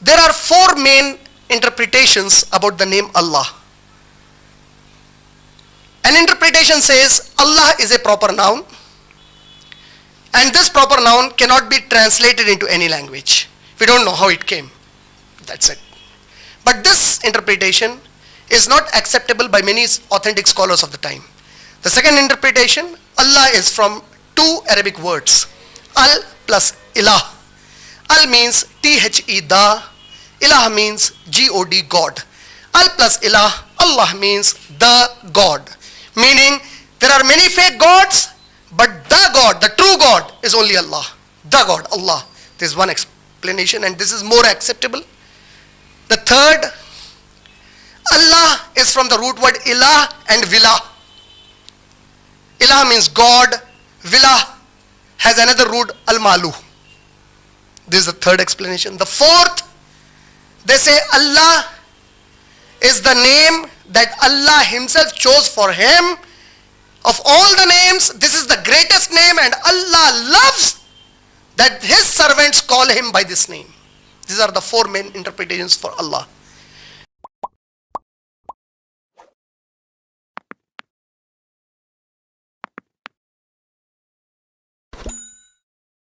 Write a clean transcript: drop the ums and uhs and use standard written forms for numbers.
There are four main interpretations about the name Allah. An interpretation says Allah is a proper noun, and this proper noun cannot be translated into any language. We don't know how it came. That's it. But this interpretation is not acceptable by many authentic scholars of the time. The second interpretation, Allah is from two Arabic words, al plus ilah. Al means the, ilah means God, God. Al plus ilah, Allah means the God. Meaning, there are many fake gods, but the God, the true God is only Allah. The God, Allah. This is one explanation, and this is more acceptable. The third, Allah is from the root word ilah and vila. Ilah means God, vila has another root, al-malu. This is the third explanation. The fourth, they say Allah is the name that Allah himself chose for him. Of all the names, this is the greatest name, and Allah loves that his servants call him by this name. These are the four main interpretations for Allah.